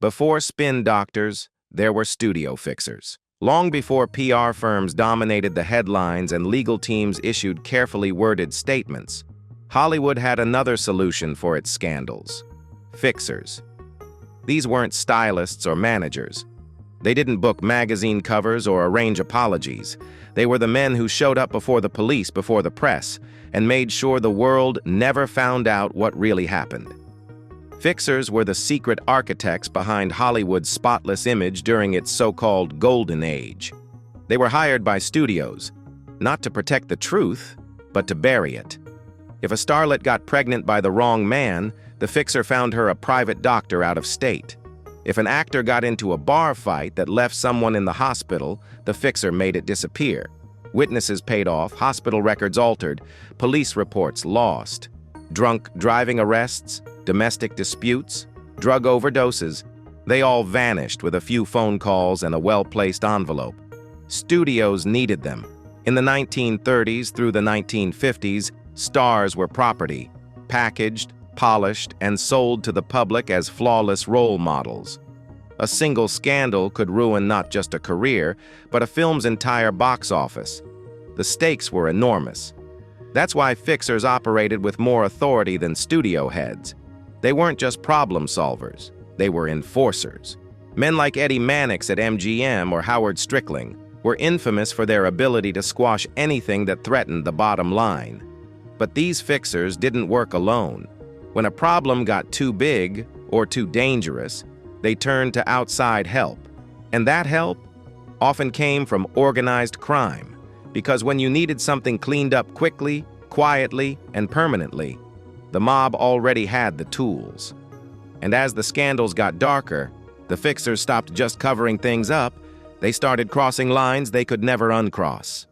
Before spin doctors, there were studio fixers. Long before PR firms dominated the headlines and legal teams issued carefully worded statements, Hollywood had another solution for its scandals: fixers. These weren't stylists or managers. They didn't book magazine covers or arrange apologies. They were the men who showed up before the police, before the press, and made sure the world never found out what really happened. Fixers were the secret architects behind Hollywood's spotless image during its so-called golden age. They were hired by studios, not to protect the truth, but to bury it. If a starlet got pregnant by the wrong man, the fixer found her a private doctor out of state. If an actor got into a bar fight that left someone in the hospital, the fixer made it disappear. Witnesses paid off, hospital records altered, police reports lost. Drunk driving arrests, domestic disputes, drug overdoses, they all vanished with a few phone calls and a well-placed envelope. Studios needed them. In the 1930s through the 1950s, stars were property, packaged, polished, and sold to the public as flawless role models. A single scandal could ruin not just a career, but a film's entire box office. The stakes were enormous. That's why fixers operated with more authority than studio heads. They weren't just problem solvers, they were enforcers. Men like Eddie Mannix at MGM or Howard Strickling were infamous for their ability to squash anything that threatened the bottom line. But these fixers didn't work alone. When a problem got too big or too dangerous, they turned to outside help. And that help often came from organized crime, because when you needed something cleaned up quickly, quietly, and permanently, the mob already had the tools. And as the scandals got darker, the fixers stopped just covering things up, they started crossing lines they could never uncross.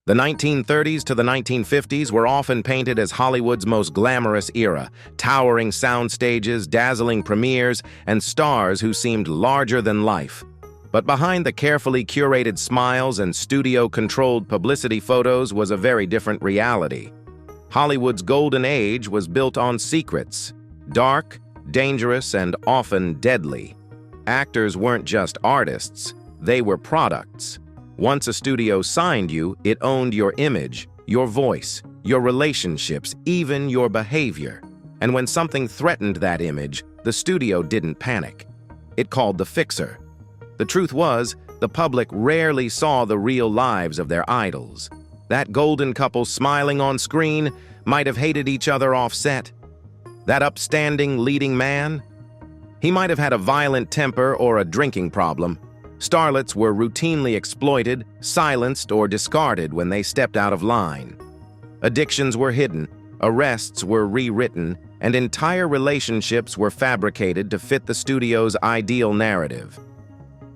The 1930s to the 1950s were often painted as Hollywood's most glamorous era, towering sound stages, dazzling premieres, and stars who seemed larger than life. But behind the carefully curated smiles and studio-controlled publicity photos was a very different reality. Hollywood's golden age was built on secrets, dark, dangerous, and often deadly. Actors weren't just artists, they were products. Once a studio signed you, it owned your image, your voice, your relationships, even your behavior. And when something threatened that image, the studio didn't panic. It called the fixer. The truth was, the public rarely saw the real lives of their idols. That golden couple smiling on screen might have hated each other off set. That upstanding leading man, he might have had a violent temper or a drinking problem. Starlets were routinely exploited, silenced, or discarded when they stepped out of line. Addictions were hidden, arrests were rewritten, and entire relationships were fabricated to fit the studio's ideal narrative.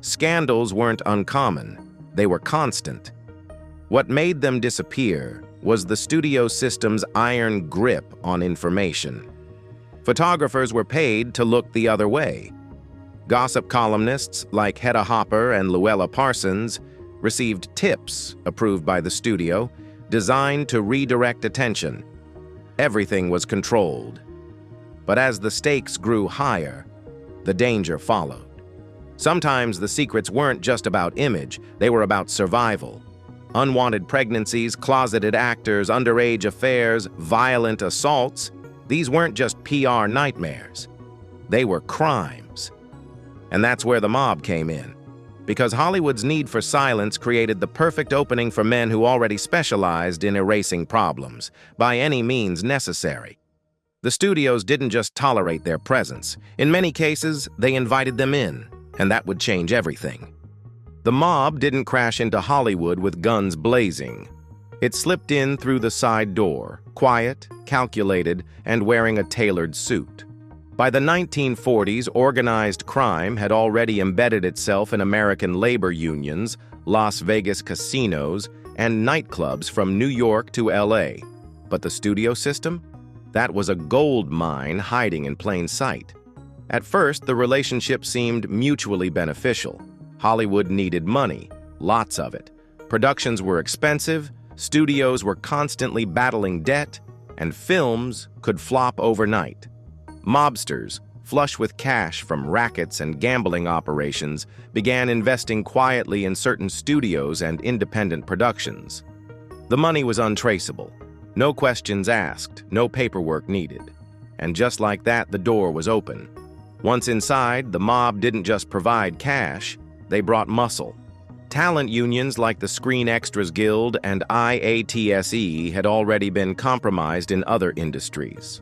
Scandals weren't uncommon, they were constant. What made them disappear was the studio system's iron grip on information. Photographers were paid to look the other way. Gossip columnists like Hedda Hopper and Luella Parsons received tips approved by the studio, designed to redirect attention. Everything was controlled. But as the stakes grew higher, the danger followed. Sometimes the secrets weren't just about image, they were about survival. Unwanted pregnancies, closeted actors, underage affairs, violent assaults, these weren't just PR nightmares. They were crimes. And that's where the mob came in. Because Hollywood's need for silence created the perfect opening for men who already specialized in erasing problems, by any means necessary. The studios didn't just tolerate their presence. In many cases, they invited them in, and that would change everything. The mob didn't crash into Hollywood with guns blazing. It slipped in through the side door, quiet, calculated, and wearing a tailored suit. By the 1940s, organized crime had already embedded itself in American labor unions, Las Vegas casinos, and nightclubs from New York to LA. But the studio system? That was a gold mine hiding in plain sight. At first, the relationship seemed mutually beneficial. Hollywood needed money, lots of it. Productions were expensive, studios were constantly battling debt, and films could flop overnight. Mobsters, flush with cash from rackets and gambling operations, began investing quietly in certain studios and independent productions. The money was untraceable. No questions asked, no paperwork needed. And just like that, the door was open. Once inside, the mob didn't just provide cash, they brought muscle. Talent unions like the Screen Extras Guild and IATSE had already been compromised in other industries.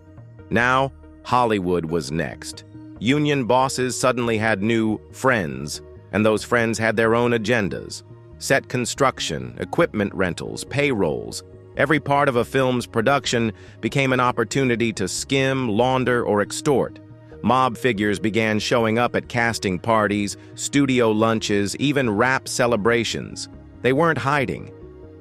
Now, Hollywood was next. Union bosses suddenly had new friends, and those friends had their own agendas. Set construction, equipment rentals, payrolls. Every part of a film's production became an opportunity to skim, launder, or extort. Mob figures began showing up at casting parties, studio lunches, even rap celebrations. They weren't hiding.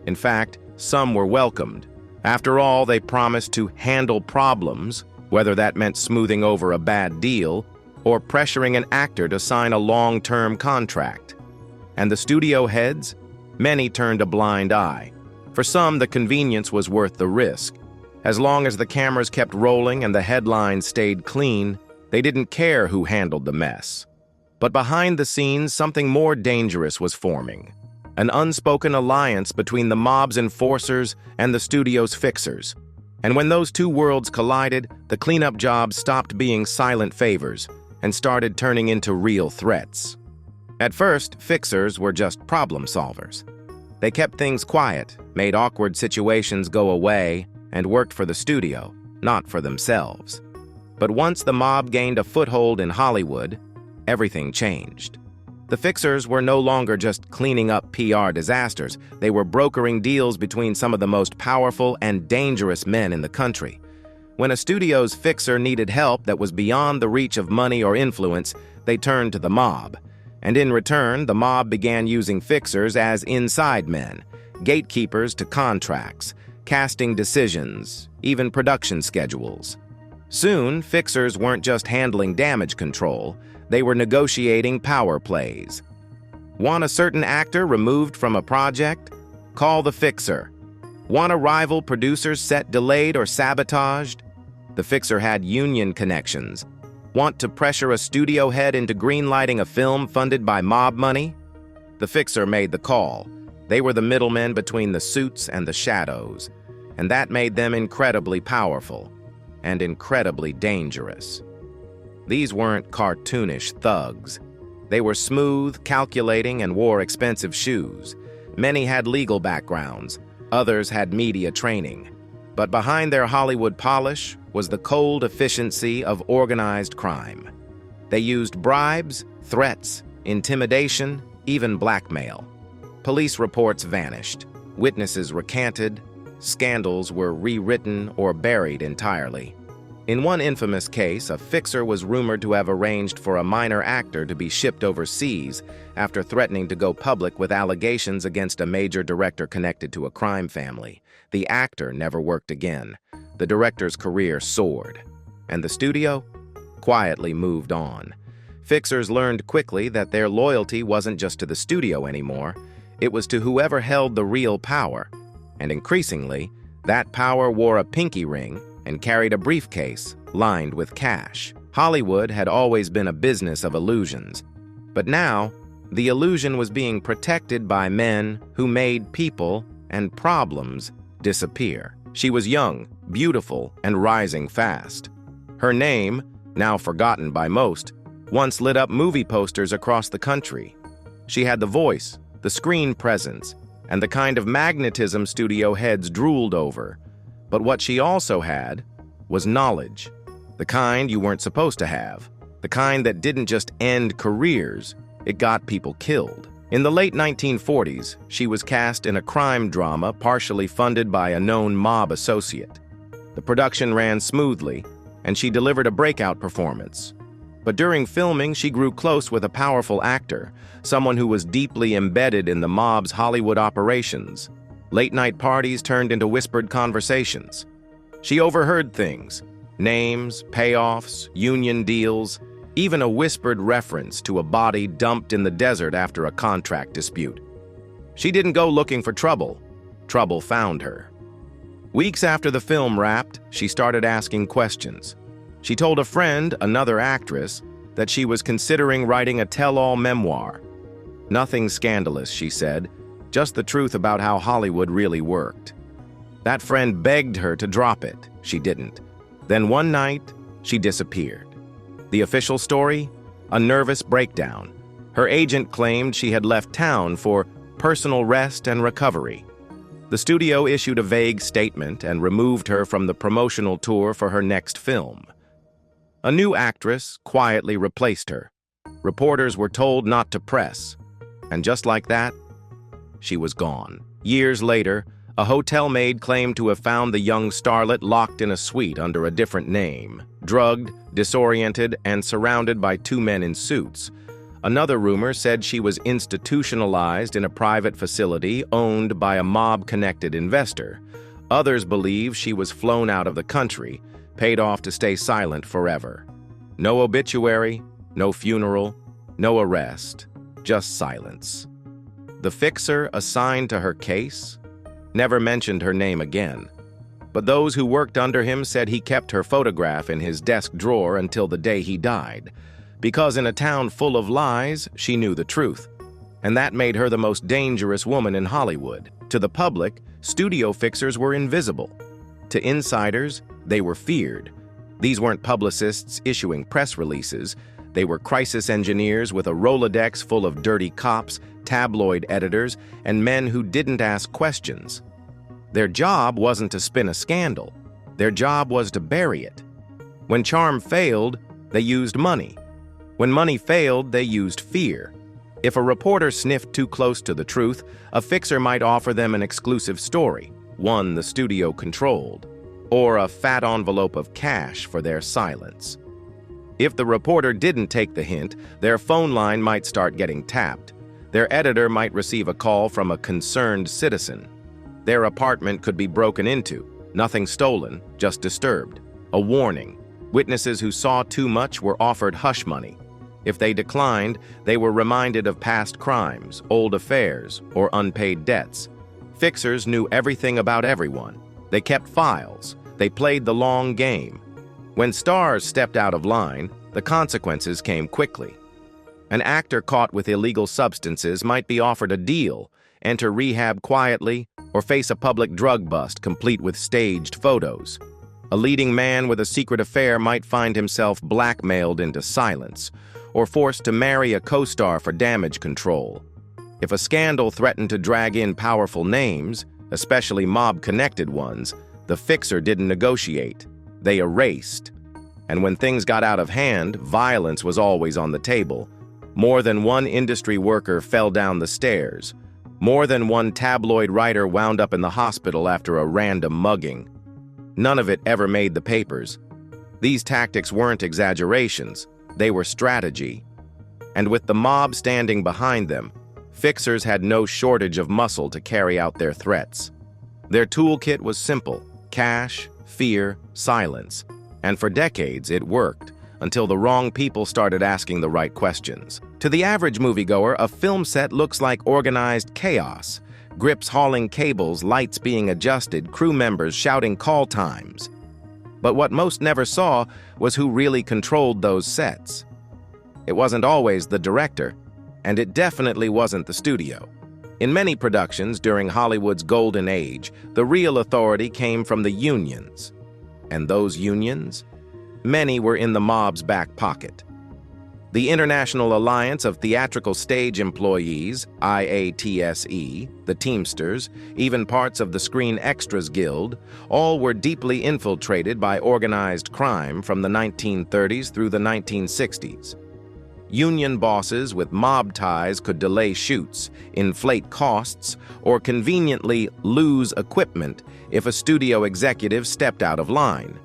In fact, some were welcomed. After all, they promised to handle problems, whether that meant smoothing over a bad deal or pressuring an actor to sign a long-term contract. And the studio heads? Many turned a blind eye. For some, the convenience was worth the risk. As long as the cameras kept rolling and the headlines stayed clean, they didn't care who handled the mess. But behind the scenes, something more dangerous was forming. An unspoken alliance between the mob's enforcers and the studio's fixers. And when those two worlds collided, the cleanup jobs stopped being silent favors and started turning into real threats. At first, fixers were just problem solvers. They kept things quiet, made awkward situations go away, and worked for the studio, not for themselves. But once the mob gained a foothold in Hollywood, everything changed. The fixers were no longer just cleaning up PR disasters. They were brokering deals between some of the most powerful and dangerous men in the country. When a studio's fixer needed help that was beyond the reach of money or influence, they turned to the mob. And in return, the mob began using fixers as inside men, gatekeepers to contracts, casting decisions, even production schedules. Soon, fixers weren't just handling damage control, they were negotiating power plays. Want a certain actor removed from a project? Call the fixer. Want a rival producer's set delayed or sabotaged? The fixer had union connections. Want to pressure a studio head into greenlighting a film funded by mob money? The fixer made the call. They were the middlemen between the suits and the shadows, and that made them incredibly powerful and incredibly dangerous. These weren't cartoonish thugs. They were smooth, calculating, and wore expensive shoes. Many had legal backgrounds, others had media training. But behind their Hollywood polish was the cold efficiency of organized crime. They used bribes, threats, intimidation, even blackmail. Police reports vanished, witnesses recanted, scandals were rewritten or buried entirely. In one infamous case, a fixer was rumored to have arranged for a minor actor to be shipped overseas after threatening to go public with allegations against a major director connected to a crime family. The actor never worked again. The director's career soared, and the studio quietly moved on. Fixers learned quickly that their loyalty wasn't just to the studio anymore, it was to whoever held the real power. And increasingly, that power wore a pinky ring and carried a briefcase lined with cash. Hollywood had always been a business of illusions, but now the illusion was being protected by men who made people and problems disappear. She was young, beautiful, and rising fast. Her name, now forgotten by most, once lit up movie posters across the country. She had the voice, the screen presence, and the kind of magnetism studio heads drooled over. But what she also had was knowledge. The kind you weren't supposed to have. The kind that didn't just end careers, it got people killed. In the late 1940s, she was cast in a crime drama partially funded by a known mob associate. The production ran smoothly, and she delivered a breakout performance. But during filming, she grew close with a powerful actor, someone who was deeply embedded in the mob's Hollywood operations. Late-night parties turned into whispered conversations. She overheard things: names, payoffs, union deals, even a whispered reference to a body dumped in the desert after a contract dispute. She didn't go looking for trouble. Trouble found her. Weeks after the film wrapped, she started asking questions. She told a friend, another actress, that she was considering writing a tell-all memoir. Nothing scandalous, she said, just the truth about how Hollywood really worked. That friend begged her to drop it. She didn't. Then one night, she disappeared. The official story? A nervous breakdown. Her agent claimed she had left town for personal rest and recovery. The studio issued a vague statement and removed her from the promotional tour for her next film. A new actress quietly replaced her. Reporters were told not to press. And just like that, she was gone. Years later, a hotel maid claimed to have found the young starlet locked in a suite under a different name, drugged, disoriented, and surrounded by two men in suits. Another rumor said she was institutionalized in a private facility owned by a mob-connected investor. Others believe she was flown out of the country, paid off to stay silent forever. No obituary, no funeral, no arrest, just silence. The fixer assigned to her case never mentioned her name again, but those who worked under him said he kept her photograph in his desk drawer until the day he died, because in a town full of lies, she knew the truth, and that made her the most dangerous woman in Hollywood. To the public, studio fixers were invisible. To insiders, they were feared. These weren't publicists issuing press releases. They were crisis engineers with a Rolodex full of dirty cops, tabloid editors, and men who didn't ask questions. Their job wasn't to spin a scandal. Their job was to bury it. When charm failed, they used money. When money failed, they used fear. If a reporter sniffed too close to the truth, a fixer might offer them an exclusive story, one the studio controlled, or a fat envelope of cash for their silence. If the reporter didn't take the hint, their phone line might start getting tapped. Their editor might receive a call from a concerned citizen. Their apartment could be broken into, nothing stolen, just disturbed. A warning. Witnesses who saw too much were offered hush money. If they declined, they were reminded of past crimes, old affairs, or unpaid debts. Fixers knew everything about everyone. They kept files. They played the long game. When stars stepped out of line, the consequences came quickly. An actor caught with illegal substances might be offered a deal, enter rehab quietly, or face a public drug bust complete with staged photos. A leading man with a secret affair might find himself blackmailed into silence, or forced to marry a co-star for damage control. If a scandal threatened to drag in powerful names, especially mob-connected ones, the fixer didn't negotiate. They erased. And when things got out of hand, violence was always on the table. More than one industry worker fell down the stairs. More than one tabloid writer wound up in the hospital after a random mugging. None of it ever made the papers. These tactics weren't exaggerations. They were strategy. And with the mob standing behind them, fixers had no shortage of muscle to carry out their threats. Their toolkit was simple: cash, fear, silence. And for decades, it worked, until the wrong people started asking the right questions. To the average moviegoer, a film set looks like organized chaos. Grips hauling cables, lights being adjusted, crew members shouting call times. But what most never saw was who really controlled those sets. It wasn't always the director, and it definitely wasn't the studio. In many productions during Hollywood's golden age, the real authority came from the unions. And those unions? Many were in the mob's back pocket. The International Alliance of Theatrical Stage Employees, IATSE, the Teamsters, even parts of the Screen Extras Guild, all were deeply infiltrated by organized crime from the 1930s through the 1960s. Union bosses with mob ties could delay shoots, inflate costs, or conveniently lose equipment if a studio executive stepped out of line.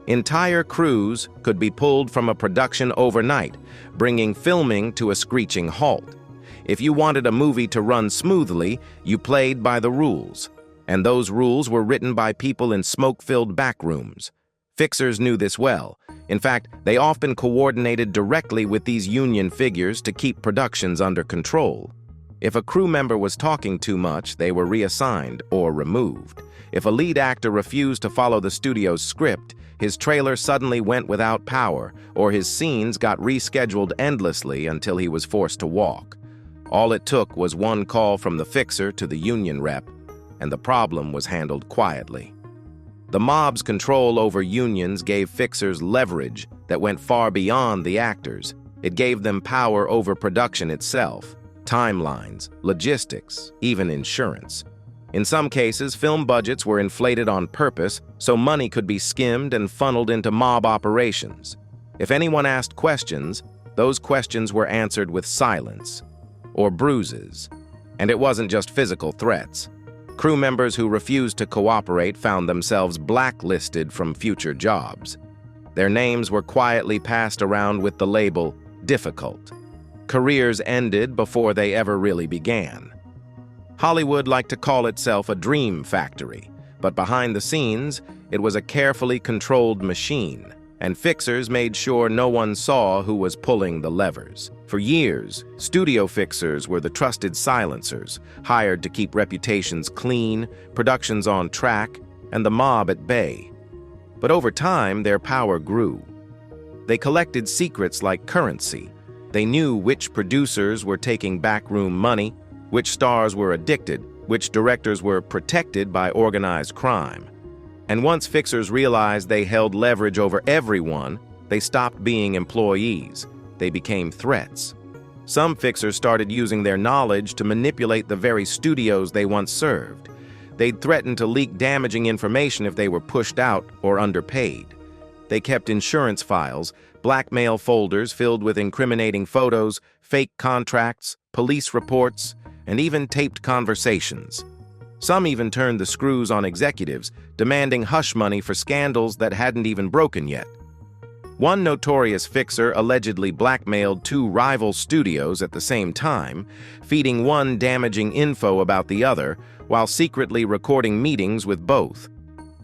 Entire crews could be pulled from a production overnight, bringing filming to a screeching halt. If you wanted a movie to run smoothly, you played by the rules. And those rules were written by people in smoke-filled back rooms. Fixers knew this well. In fact, they often coordinated directly with these union figures to keep productions under control. If a crew member was talking too much, they were reassigned or removed. If a lead actor refused to follow the studio's script, his trailer suddenly went without power, or his scenes got rescheduled endlessly until he was forced to walk. All it took was one call from the fixer to the union rep, and the problem was handled quietly. The mob's control over unions gave fixers leverage that went far beyond the actors. It gave them power over production itself, timelines, logistics, even insurance. In some cases, film budgets were inflated on purpose so money could be skimmed and funneled into mob operations. If anyone asked questions, those questions were answered with silence or bruises. And it wasn't just physical threats. Crew members who refused to cooperate found themselves blacklisted from future jobs. Their names were quietly passed around with the label difficult. Careers ended before they ever really began. Hollywood liked to call itself a dream factory, but behind the scenes, it was a carefully controlled machine, and fixers made sure no one saw who was pulling the levers. For years, studio fixers were the trusted silencers, hired to keep reputations clean, productions on track, and the mob at bay. But over time, their power grew. They collected secrets like currency. They knew which producers were taking backroom money, which stars were addicted, which directors were protected by organized crime. And once fixers realized they held leverage over everyone, they stopped being employees. They became threats. Some fixers started using their knowledge to manipulate the very studios they once served. They'd threaten to leak damaging information if they were pushed out or underpaid. They kept insurance files, blackmail folders filled with incriminating photos, fake contracts, police reports, and even taped conversations. Some even turned the screws on executives, demanding hush money for scandals that hadn't even broken yet. One notorious fixer allegedly blackmailed two rival studios at the same time, feeding one damaging info about the other while secretly recording meetings with both.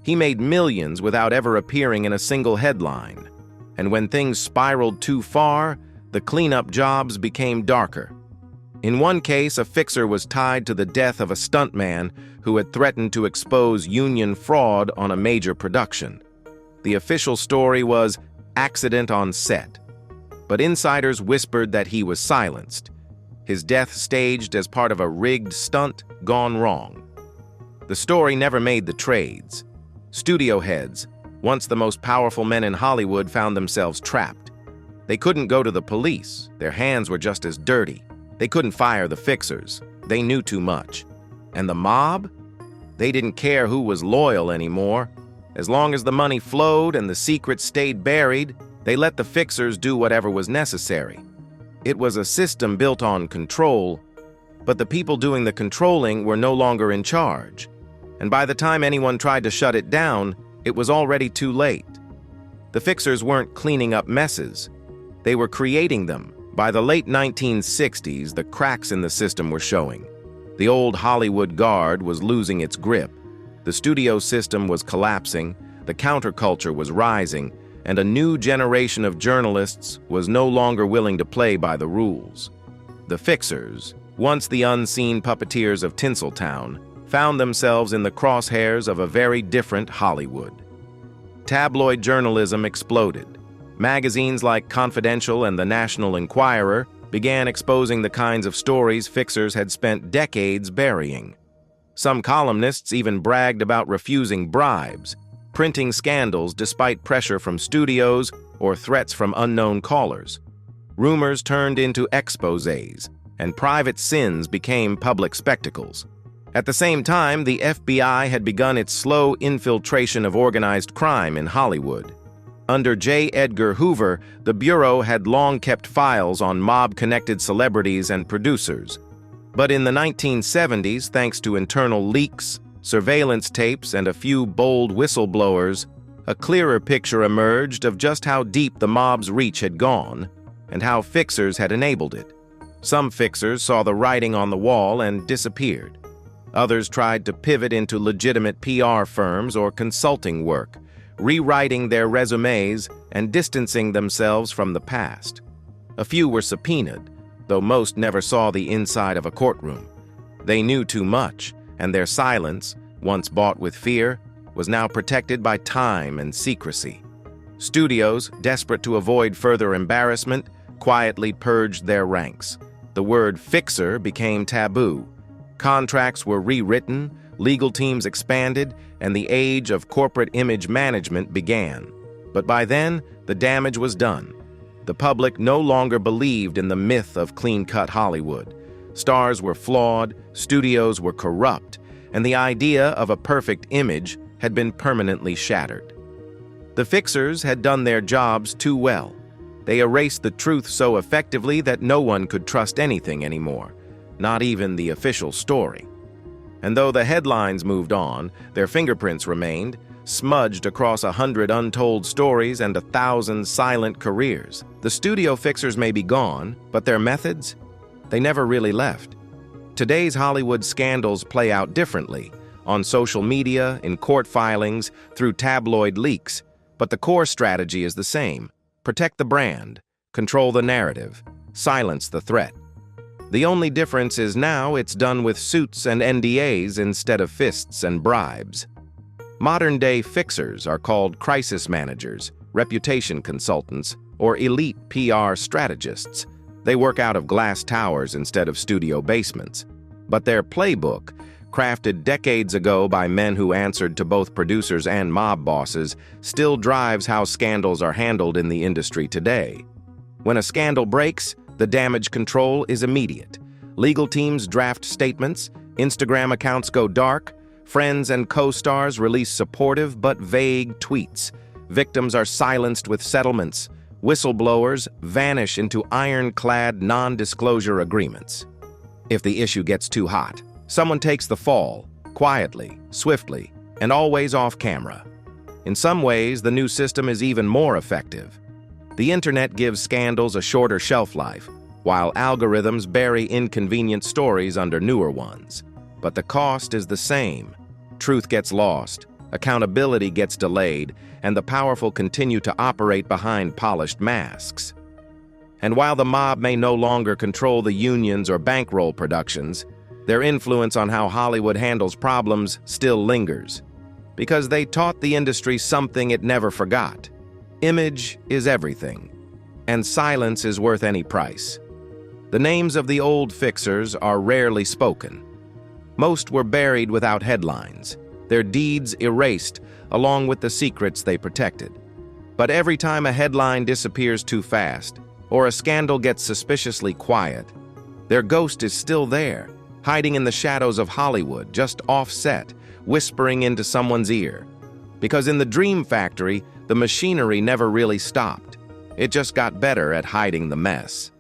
He made millions without ever appearing in a single headline. And when things spiraled too far, the cleanup jobs became darker. In one case, a fixer was tied to the death of a stuntman who had threatened to expose union fraud on a major production. The official story was accident on set, but insiders whispered that he was silenced. His death staged as part of a rigged stunt gone wrong. The story never made the trades. Studio heads, once the most powerful men in Hollywood, found themselves trapped. They couldn't go to the police. Their hands were just as dirty. They couldn't fire the fixers. They knew too much. And the mob? They didn't care who was loyal anymore. As long as the money flowed and the secrets stayed buried, they let the fixers do whatever was necessary. It was a system built on control, but the people doing the controlling were no longer in charge. And by the time anyone tried to shut it down, it was already too late. The fixers weren't cleaning up messes. They were creating them. By the late 1960s, the cracks in the system were showing. The old Hollywood guard was losing its grip. The studio system was collapsing, the counterculture was rising, and a new generation of journalists was no longer willing to play by the rules. The fixers, once the unseen puppeteers of Tinseltown, found themselves in the crosshairs of a very different Hollywood. Tabloid journalism exploded. Magazines like Confidential and the National Enquirer began exposing the kinds of stories fixers had spent decades burying. Some columnists even bragged about refusing bribes, printing scandals despite pressure from studios or threats from unknown callers. Rumors turned into exposés, and private sins became public spectacles. At the same time, the FBI had begun its slow infiltration of organized crime in Hollywood. Under J. Edgar Hoover, the Bureau had long kept files on mob-connected celebrities and producers. But in the 1970s, thanks to internal leaks, surveillance tapes, and a few bold whistleblowers, a clearer picture emerged of just how deep the mob's reach had gone and how fixers had enabled it. Some fixers saw the writing on the wall and disappeared. Others tried to pivot into legitimate PR firms or consulting work, rewriting their resumes and distancing themselves from the past. A few were subpoenaed, though most never saw the inside of a courtroom. They knew too much, and their silence, once bought with fear, was now protected by time and secrecy. Studios, desperate to avoid further embarrassment, quietly purged their ranks. The word fixer became taboo. Contracts were rewritten, legal teams expanded, and the age of corporate image management began. But by then, the damage was done. The public no longer believed in the myth of clean-cut Hollywood. Stars were flawed, studios were corrupt, and the idea of a perfect image had been permanently shattered. The fixers had done their jobs too well. They erased the truth so effectively that no one could trust anything anymore, not even the official story. And though the headlines moved on, their fingerprints remained, smudged across 100 untold stories and 1,000 silent careers. The studio fixers may be gone, but their methods? They never really left. Today's Hollywood scandals play out differently, on social media, in court filings, through tabloid leaks, but the core strategy is the same. Protect the brand, control the narrative, silence the threat. The only difference is now it's done with suits and NDAs instead of fists and bribes. Modern-day fixers are called crisis managers, reputation consultants, or elite PR strategists. They work out of glass towers instead of studio basements. But their playbook, crafted decades ago by men who answered to both producers and mob bosses, still drives how scandals are handled in the industry today. When a scandal breaks, the damage control is immediate. Legal teams draft statements, Instagram accounts go dark, friends and co-stars release supportive but vague tweets. Victims are silenced with settlements. Whistleblowers vanish into ironclad non-disclosure agreements. If the issue gets too hot, someone takes the fall, quietly, swiftly, and always off camera. In some ways, the new system is even more effective. The internet gives scandals a shorter shelf life, while algorithms bury inconvenient stories under newer ones. But the cost is the same. Truth gets lost, accountability gets delayed, and the powerful continue to operate behind polished masks. And while the mob may no longer control the unions or bankroll productions, their influence on how Hollywood handles problems still lingers, because they taught the industry something it never forgot. Image is everything, and silence is worth any price. The names of the old fixers are rarely spoken. Most were buried without headlines, their deeds erased along with the secrets they protected. But every time a headline disappears too fast, or a scandal gets suspiciously quiet, their ghost is still there, hiding in the shadows of Hollywood, just offset, whispering into someone's ear. Because in the dream factory, the machinery never really stopped. It just got better at hiding the mess.